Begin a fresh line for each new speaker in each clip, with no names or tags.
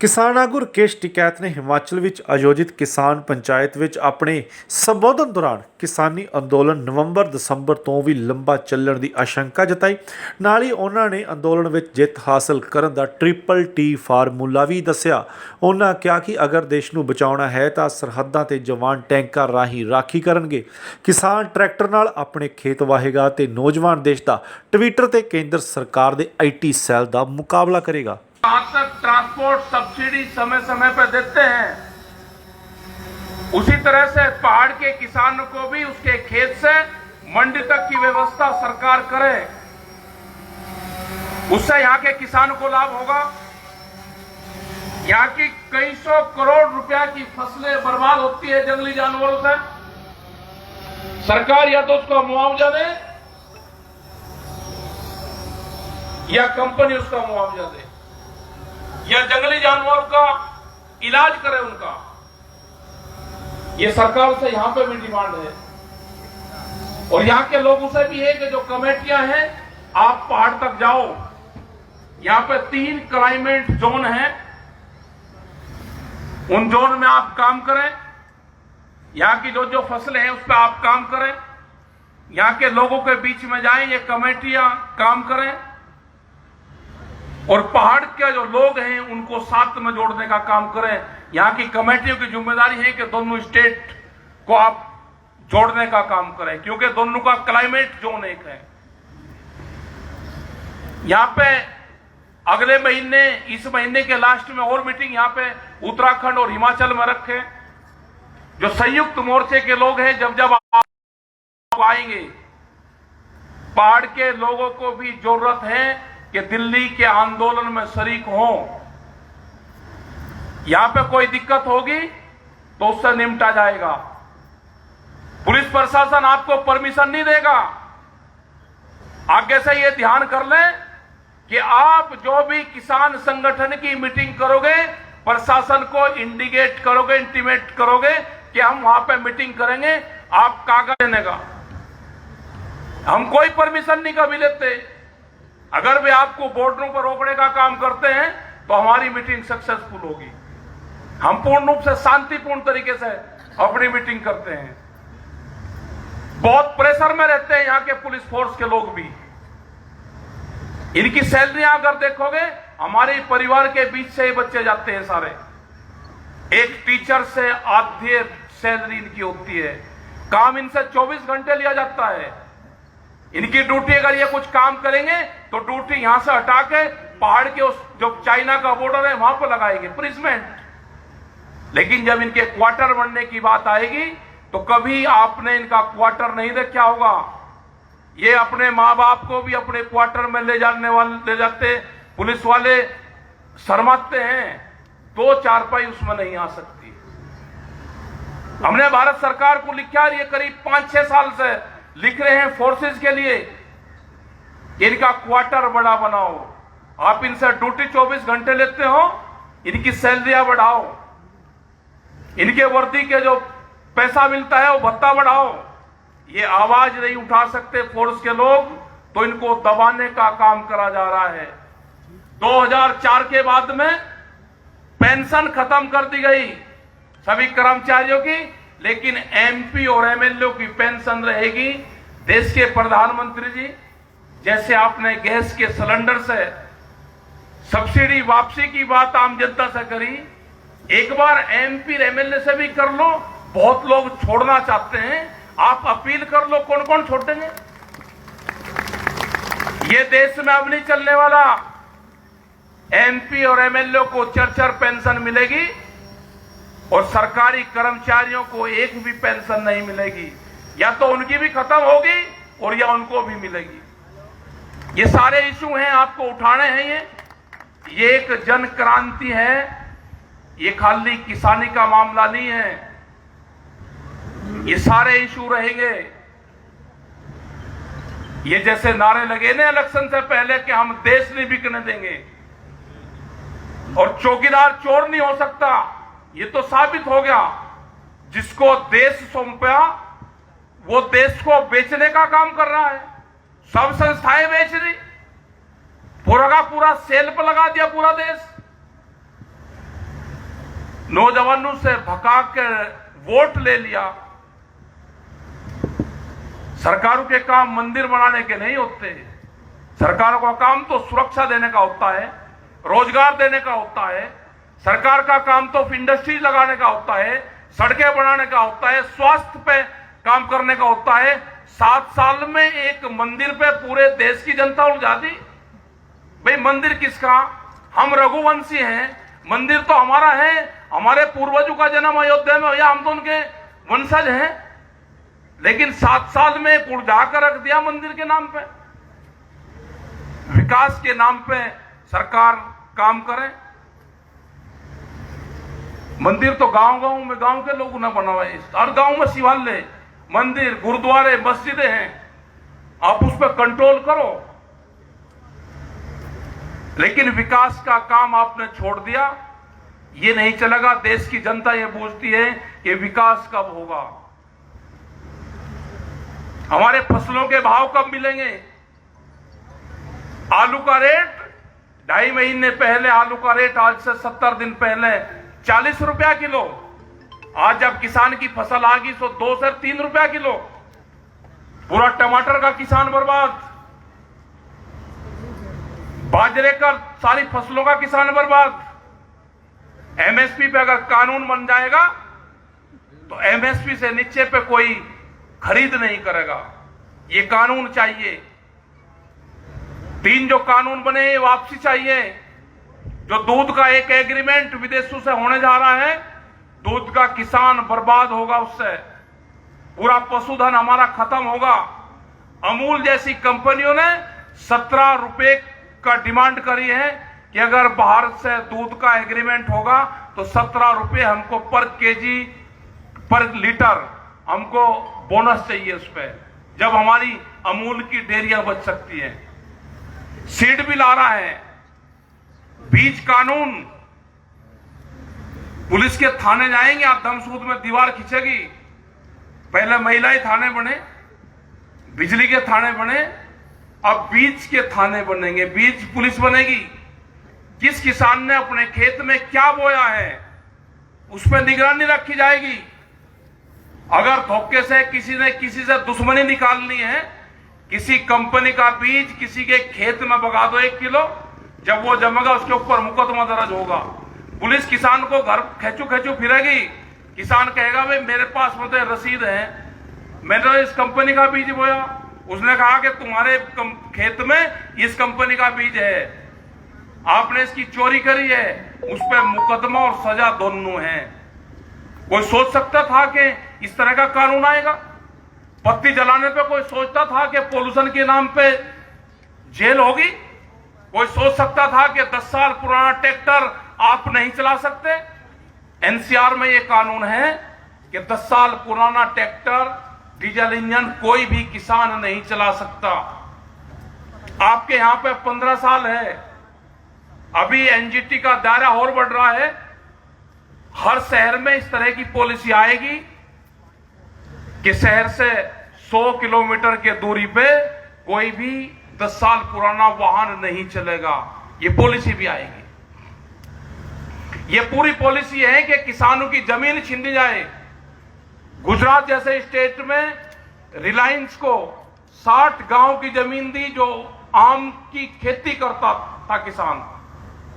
ਕਿਸਾਨ ਆਗੂ ਰਕੇਸ਼ ਟਿਕੈਤ ਨੇ ਹਿਮਾਚਲ ਵਿੱਚ ਆਯੋਜਿਤ ਕਿਸਾਨ ਪੰਚਾਇਤ ਵਿੱਚ ਆਪਣੇ ਸੰਬੋਧਨ ਦੌਰਾਨ ਕਿਸਾਨੀ ਅੰਦੋਲਨ ਨਵੰਬਰ-ਦਸੰਬਰ ਤੋਂ ਵੀ ਲੰਬਾ ਚੱਲਣ ਦੀ ਆਸ਼ੰਕਾ ਜਤਾਈ। ਨਾਲ ਹੀ ਉਹਨਾਂ ਨੇ ਅੰਦੋਲਨ ਵਿੱਚ ਜਿੱਤ ਹਾਸਲ ਕਰਨ ਦਾ ਟ੍ਰਿਪਲ ਟੀ ਫਾਰਮੂਲਾ ਵੀ ਦੱਸਿਆ। ਉਹਨਾਂ ਕਿਹਾ ਕਿ ਅਗਰ ਦੇਸ਼ ਨੂੰ ਬਚਾਉਣਾ ਹੈ ਤਾਂ ਸਰਹੱਦਾਂ ਤੇ ਜਵਾਨ ਟੈਂਕਾਂ ਰਾਹੀਂ ਰਾਖੀ ਕਰਨਗੇ, ਕਿਸਾਨ ਟਰੈਕਟਰ ਨਾਲ ਆਪਣੇ ਖੇਤ ਵਾਹੇਗਾ ਤੇ ਨੌਜਵਾਨ ਦੇਸ਼ ਦਾ ਟਵਿੱਟਰ ਤੇ ਕੇਂਦਰ सरकार के IT सेल का मुकाबला करेगा।
जहां तक ट्रांसपोर्ट सब्सिडी समय समय पर देते हैं, उसी तरह से पहाड़ के किसान को भी उसके खेत से मंडी तक की व्यवस्था सरकार करे। उससे यहां के किसान को लाभ होगा। यहां की कई सौ करोड़ रुपया की फसलें बर्बाद होती है जंगली जानवरों से। सरकार या तो उसका मुआवजा दे या कंपनी उसका मुआवजा दे या जंगली जानवरों का इलाज करे उनका। ये सरकार से यहां पे भी डिमांड है। और यहां के लोगों से भी है कि जो कमेटियां हैं, आप पहाड़ तक जाओ। यहां पे 3 क्लाइमेट जोन हैं, उन जोन में आप काम करें। यहां की जो जो फसलें हैं उस पर आप काम करें। यहां के लोगों के बीच में जाएं, ये कमेटियां काम करें और पहाड़ के जो लोग हैं उनको साथ में जोड़ने का काम करें। यहां की कमेटियों की जिम्मेदारी है कि दोनों स्टेट को आप जोड़ने का काम करें, क्योंकि दोनों का क्लाइमेट जोन एक है। यहां पे अगले महीने, इस महीने के लास्ट में और मीटिंग यहां पे उत्तराखंड और हिमाचल में रखे। जो संयुक्त मोर्चे के लोग हैं, जब जब आप आएंगे, पहाड़ के लोगों को भी जरूरत है कि दिल्ली के आंदोलन में शरीक हों। यहां पे कोई दिक्कत होगी तो उससे निपटा जाएगा। पुलिस प्रशासन आपको परमिशन नहीं देगा। आगे से ये ध्यान कर लें कि आप जो भी किसान संगठन की मीटिंग करोगे, प्रशासन को इंडिकेट करोगे, इंटीमेट करोगे कि हम वहां पे मीटिंग करेंगे, आप कागज देने का। हम कोई परमिशन नहीं कभी लेते। अगर वे आपको बॉर्डरों पर रोकने का काम करते हैं तो हमारी मीटिंग सक्सेसफुल होगी। हम पूर्ण रूप से शांतिपूर्ण तरीके से अपनी मीटिंग करते हैं। बहुत प्रेशर में रहते हैं यहां के पुलिस फोर्स के लोग भी। इनकी सैलरियां अगर देखोगे, हमारे परिवार के बीच से ही बच्चे जाते हैं सारे। एक टीचर से आधी सैलरी इनकी होती है। काम इनसे 24 घंटे लिया जाता है। इनकी ड्यूटी अगर ये कुछ काम करेंगे तो ड्यूटी यहां से हटा के पहाड़ के उस जो चाइना का बॉर्डर है वहां पर लगाएंगे प्रिजमेंट। लेकिन जब इनके क्वार्टर बनने की बात आएगी तो कभी आपने इनका क्वार्टर नहीं देखा होगा। ये अपने मां बाप को भी अपने क्वार्टर में ले जाते पुलिस वाले शर्माते हैं। 2 चारपाई उसमें नहीं आ सकती। हमने भारत सरकार को लिखा, ये करीब 5-6 साल से लिख रहे हैं फोर्सेस के लिए, इनका क्वार्टर बड़ा बनाओ। आप इनसे ड्यूटी 24 घंटे लेते हो, इनकी सैलरियां बढ़ाओ। इनके वर्दी के जो पैसा मिलता है वो भत्ता बढ़ाओ। ये आवाज नहीं उठा सकते फोर्स के लोग, तो इनको दबाने का काम करा जा रहा है। 2004 के बाद में पेंशन खत्म कर दी गई सभी कर्मचारियों की, लेकिन MP और MLA की पेंशन रहेगी। देश के प्रधानमंत्री जी, जैसे आपने गैस के सिलेंडर से सब्सिडी वापसी की बात आम जनता से करी, एक बार MP और MLA से भी कर लो। बहुत लोग छोड़ना चाहते हैं, आप अपील कर लो, कौन कौन छोड़ देंगे। ये देश में अब नहीं चलने वाला। MP और MLA को 4-4 पेंशन मिलेगी और सरकारी कर्मचारियों को एक भी पेंशन नहीं मिलेगी। या तो उनकी भी खत्म होगी और या उनको भी मिलेगी। ये सारे इशू हैं, आपको उठाने हैं। ये एक जन क्रांति है। ये खाली किसानी का मामला नहीं है। ये सारे इशू रहेंगे। ये जैसे नारे लगे ना इलेक्शन से पहले कि हम देश नहीं बिकने देंगे और चौकीदार चोर नहीं हो सकता, ये तो साबित हो गया। जिसको देश सौंपा वो देश को बेचने का काम कर रहा है। सब संस्थाएं बेच रही, पूरा का पूरा सेल पर लगा दिया पूरा देश। नौजवानों से भगा के वोट ले लिया। सरकारों के काम मंदिर बनाने के नहीं होते। सरकारों का काम तो सुरक्षा देने का होता है, रोजगार देने का होता है। सरकार का काम तो इंडस्ट्रीज लगाने का होता है, सड़कें बनाने का होता है, स्वास्थ्य पे काम करने का होता है। 7 साल में एक मंदिर पे पूरे देश की जनता उलझा दी। भाई मंदिर किसका? हम रघुवंशी हैं, मंदिर तो हमारा है। हमारे पूर्वजों का जन्म अयोध्या में हुआ, हम तो उनके वंशज हैं। लेकिन 7 साल में उलझा कर रख दिया मंदिर के नाम पे। विकास के नाम पे सरकार काम करे। मंदिर तो गांव-गांव में गांव के लोग ना बनवाए। हर गांव में शिवालय, मंदिर, गुरुद्वारे, मस्जिदें हैं। आप उस पर कंट्रोल करो। लेकिन विकास का काम आपने छोड़ दिया। ये नहीं चलेगा। देश की जनता ये पूछती है कि विकास कब होगा, हमारे फसलों के भाव कब मिलेंगे। आलू का रेट 2.5 महीने पहले, आलू का रेट आज से 70 दिन पहले 40 रुपया किलो। आज जब किसान की फसल आ गई तो 2 से 3 रुपया किलो। पूरा टमाटर का किसान बर्बाद, बाजरे का, सारी फसलों का किसान बर्बाद। एमएसपी पे अगर कानून बन जाएगा तो एमएसपी से नीचे पे कोई खरीद नहीं करेगा। ये कानून चाहिए। 3 जो कानून बने ये वापसी चाहिए। जो दूध का एक एग्रीमेंट विदेशों से होने जा रहा है, दूध का किसान बर्बाद होगा उससे। पूरा पशुधन हमारा खत्म होगा। अमूल जैसी कंपनियों ने 17 रुपए का डिमांड करी है कि अगर बाहर से दूध का एग्रीमेंट होगा तो 17 रुपए हमको पर केजी, पर लीटर हमको बोनस चाहिए उस पर, जब हमारी अमूल की डेयरियां बच सकती हैं। सीड भी ला रहा है। बीज कानून, पुलिस के थाने जाएंगे आप, दमसूद में दीवार खींचेगी। पहले महिलाएं थाने बने, बिजली के थाने बने, अब बीज के थाने बनेंगे, बीज पुलिस बनेगी। किस किसान ने अपने खेत में क्या बोया है उस पर निगरानी रखी जाएगी। अगर धोखे से किसी ने किसी से दुश्मनी निकालनी है, किसी कंपनी का बीज किसी के खेत में बगा दो 1 किलो, जब वो जमेगा उसके ऊपर मुकदमा दर्ज होगा। पुलिस किसान को घर खेचू खेचू फिरेगी। किसान कहेगा भाई मेरे पास मुझे रसीद है, मैंने इस कंपनी का बीज बोया। उसने कहा कि तुम्हारे खेत में इस कंपनी का बीज है, आपने इसकी चोरी करी है, उस पर मुकदमा और सजा दोनों है। कोई सोच सकता था कि इस तरह का कानून आएगा? पत्ती जलाने पे कोई सोचता था कि पोल्यूशन के नाम पे जेल होगी? कोई सोच सकता था कि 10 साल पुराना ट्रैक्टर आप नहीं चला सकते? एनसीआर में यह कानून है कि 10 साल पुराना ट्रैक्टर, डीजल इंजन कोई भी किसान नहीं चला सकता। आपके यहां पे 15 साल है। अभी एनजीटी का दायरा और बढ़ रहा है। हर शहर में इस तरह की पॉलिसी आएगी कि शहर से 100 किलोमीटर के दूरी पे कोई भी 10 साल पुराना वाहन नहीं चलेगा। ये पॉलिसी भी आएगी। ये पूरी पॉलिसी है कि किसानों की जमीन छीनी जाए। गुजरात जैसे स्टेट में रिलायंस को 60 गांव की जमीन दी जो आम की खेती करता था किसान।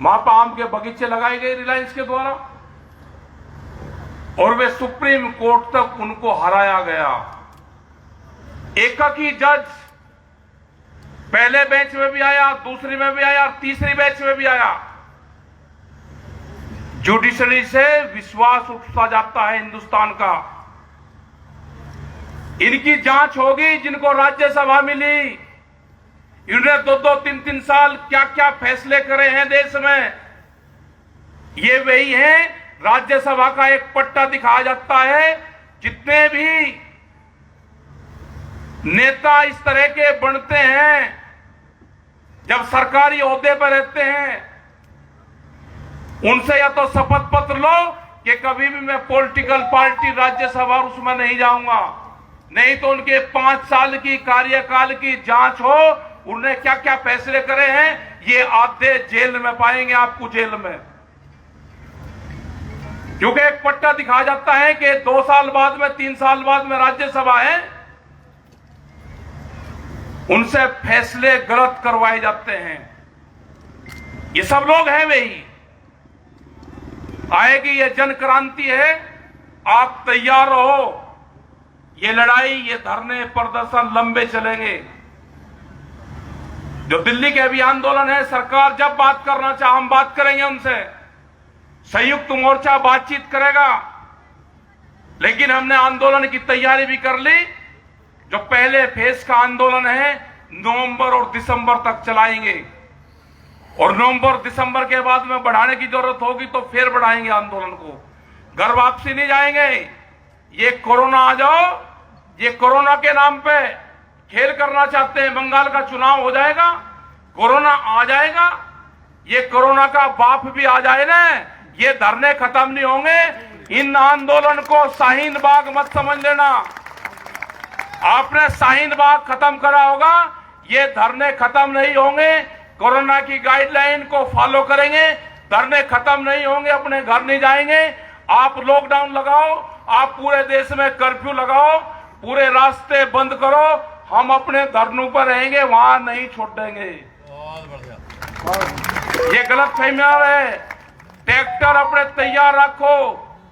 वहां पर आम के बगीचे लगाए गए रिलायंस के द्वारा और वे सुप्रीम कोर्ट तक उनको हराया गया। एकाकी जज पहले बेंच में भी आया, दूसरी में भी आया, तीसरी बेंच में भी आया। जुडिशरी से विश्वास उठता जाता है हिंदुस्तान का। इनकी जांच होगी जिनको राज्यसभा मिली। इन्होंने 2-2, 3-3 साल क्या क्या फैसले करे हैं देश में। ये वही हैं। राज्यसभा का एक पट्टा दिखाया जाता है। जितने भी नेता इस तरह के बनते हैं, जब सरकारी ओहदे पर रहते हैं, उनसे या तो शपथ पत्र लो कि कभी भी मैं पॉलिटिकल पार्टी राज्यसभा उसमें नहीं जाऊंगा, नहीं तो उनके 5 साल की कार्यकाल की जांच हो। उन्होंने क्या क्या फैसले करे हैं ये आधे जेल में पाएंगे आपको, जेल में। क्योंकि एक पट्टा दिखाया जाता है कि 2 साल बाद में 3 साल बाद में राज्यसभा है, उनसे फैसले गलत करवाए जाते हैं। ये सब लोग हैं वही। आएगी ये जन क्रांति है, आप तैयार रहो। ये लड़ाई, ये धरने प्रदर्शन लंबे चलेंगे। जो दिल्ली के अभी आंदोलन है, सरकार जब बात करना चाहे हम बात करेंगे उनसे, संयुक्त मोर्चा बातचीत करेगा। लेकिन हमने आंदोलन की तैयारी भी कर ली। जो पहले फेज का आंदोलन है नवंबर और दिसंबर तक चलाएंगे, और नवंबर दिसंबर के बाद में बढ़ाने की जरूरत होगी तो फिर बढ़ाएंगे आंदोलन को। घर वापसी नहीं जाएंगे। ये कोरोना आ जाओ, ये कोरोना के नाम पे खेल करना चाहते हैं। बंगाल का चुनाव हो जाएगा, कोरोना आ जाएगा, ये कोरोना का बाप भी आ जाए ना, ये धरने खत्म नहीं होंगे। इन आंदोलन को शाहीन बाग मत समझ लेना। आपने शाहीन बाग खत्म करा होगा, ये धरने खत्म नहीं होंगे। कोरोना की गाइडलाइन को फॉलो करेंगे, धरने खत्म नहीं होंगे, अपने घर नहीं जाएंगे। आप लॉकडाउन लगाओ, आप पूरे देश में कर्फ्यू लगाओ, पूरे रास्ते बंद करो, हम अपने धरनों पर रहेंगे, वहां नहीं छोड़ेंगे। ये गलत फहमिया है। ट्रैक्टर अपने तैयार रखो।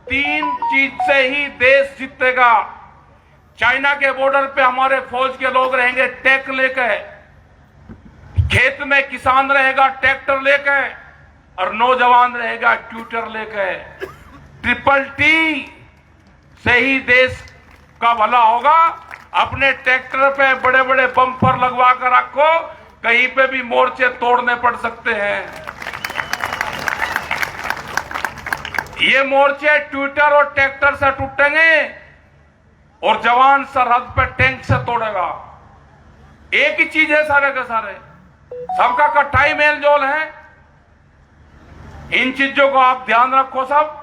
3 चीज से ही देश जीतेगा। चाइना के बॉर्डर पे हमारे फौज के लोग रहेंगे टैंक लेकर, खेत में किसान रहेगा ट्रैक्टर लेकर, और नौजवान रहेगा ट्यूटर लेकर। ट्रिपल टी से ही देश का भला होगा। अपने ट्रैक्टर पे बड़े बड़े बम्पर लगवा कर रखो, कहीं पे भी मोर्चे तोड़ने पड़ सकते हैं। ये मोर्चे ट्यूटर और ट्रैक्टर से टूटेंगे और जवान सरहद पे टैंक से तोड़ेगा। एक ही चीज है सारे के सारे, सबका कट्टाई मेल जोल है। इन चीजों को आप ध्यान रखो सब।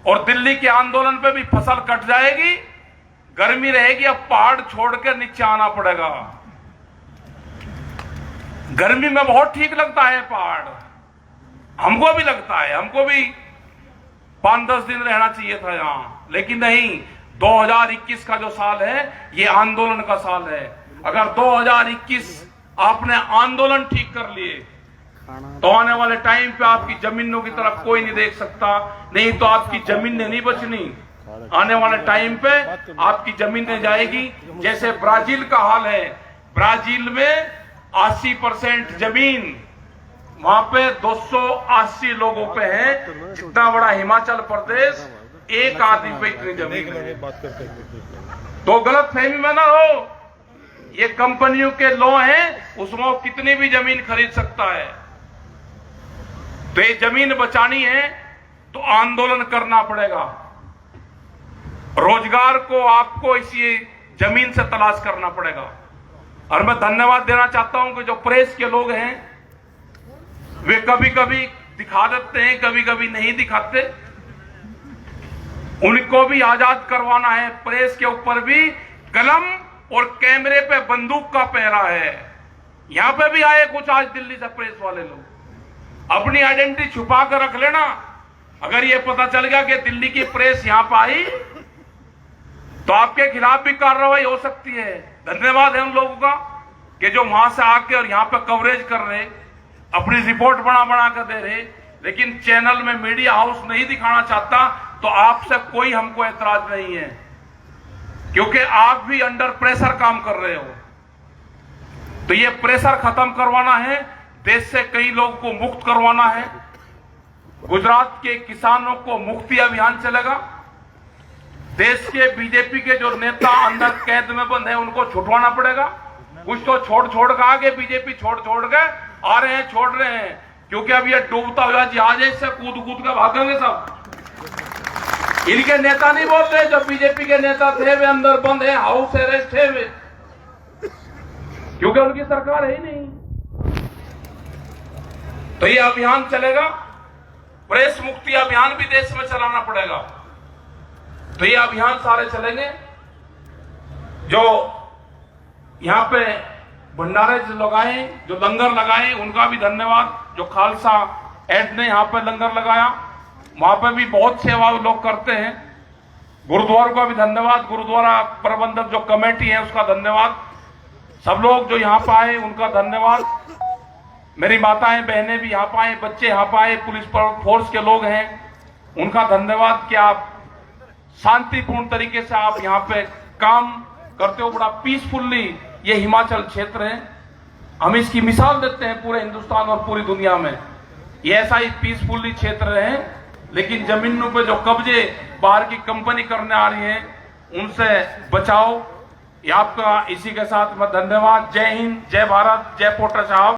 और दिल्ली के आंदोलन पे भी फसल कट जाएगी, गर्मी रहेगी, अब पहाड़ छोड़कर नीचे आना पड़ेगा। गर्मी में बहुत ठीक लगता है पहाड़, हमको भी लगता है, हमको भी 5-10 दिन रहना चाहिए था यहां, लेकिन नहीं। 2021 का जो साल है ये आंदोलन का साल है। अगर 2021 आपने आंदोलन ठीक कर लिए तो आने वाले टाइम पे आपकी जमीनों की तरफ कोई नहीं देख सकता, नहीं तो आपकी जमीनें नहीं बचनी। आने वाले टाइम पे आपकी जमीनें जाएगी। जैसे ब्राजील का हाल है, ब्राजील में 80% जमीन वहां पे 280 लोगों पे है। जितना बड़ा हिमाचल प्रदेश, एक आदमी पे इतनी जमीन है। तो गलत फहमी में ना हो। ये कंपनियों के लॉ हैं, उसमें वो कितनी भी जमीन खरीद सकता है। तो ये जमीन बचानी है तो आंदोलन करना पड़ेगा। रोजगार को आपको इसी जमीन से तलाश करना पड़ेगा। और मैं धन्यवाद देना चाहता हूं कि जो प्रेस के लोग हैं वे कभी कभी दिखा देते हैं, कभी कभी नहीं दिखाते। उनको भी आजाद करवाना है। प्रेस के ऊपर भी कलम और कैमरे पे बंदूक का पहरा है। यहां पे भी आए कुछ आज दिल्ली से प्रेस वाले लोग, अपनी आइडेंटिटी छुपा कर रख लेना। अगर ये पता चल गया कि दिल्ली की प्रेस यहां पर आई तो आपके खिलाफ भी कार्रवाई हो सकती है। धन्यवाद है उन लोगों का कि जो वहां से आके और यहां पे कवरेज कर रहे, अपनी रिपोर्ट बना कर दे रहे, लेकिन चैनल में मीडिया हाउस नहीं दिखाना चाहता तो आपसे कोई हमको एतराज नहीं है, क्योंकि आप भी अंडर प्रेशर काम कर रहे हो। तो ये प्रेशर खत्म करवाना है, देश से कई लोगों को मुक्त करवाना है। गुजरात के किसानों को मुक्ति अभियान चलेगा। देश के बीजेपी के जो नेता अंदर कैद में बंद है उनको छुटवाना पड़ेगा। कुछ तो छोड़ के आगे बीजेपी छोड़ के आ रहे हैं, छोड़ रहे हैं, क्योंकि अब ये डूबता हुआ जहाज है, इससे कूद के भागेंगे सब। इनके नेता नहीं बोल रहे, जो बीजेपी के नेता थे वे अंदर बंद है, हाउस अरेस्ट है वे, क्योंकि उनकी सरकार है ही नहीं। तो ये अभियान चलेगा। प्रेस मुक्ति अभियान भी देश में चलाना पड़ेगा। तो ये अभियान सारे चलेंगे। जो यहां पे भंडारे लगाए, जो लंगर लगाए, उनका भी धन्यवाद। जो खालसा एड ने यहां पे लंगर लगाया, वहां पे भी बहुत सेवा लोग करते हैं। गुरुद्वारों का भी धन्यवाद, गुरुद्वारा प्रबंधक जो कमेटी है उसका धन्यवाद, सब लोग जो यहाँ पे आए उनका धन्यवाद। मेरी माताएं बहनें भी यहाँ पे आए, बच्चे यहाँ पे आए, पुलिस फोर्स के लोग हैं, उनका धन्यवाद कि आप शांतिपूर्ण तरीके से आप यहाँ पे काम करते हो। बड़ा पीसफुल्ली ये हिमाचल क्षेत्र है, हम इसकी मिसाल देते हैं पूरे हिंदुस्तान और पूरी दुनिया में। ये ऐसा ही पीसफुल्ली क्षेत्र है, लेकिन जमीनों पे जो कब्जे बाहर की कंपनी करने आ रही है उनसे बचाओ। ये आपका इसी के साथ मैं धन्यवाद। जय हिंद, जय भारत, जय पोटा साहब।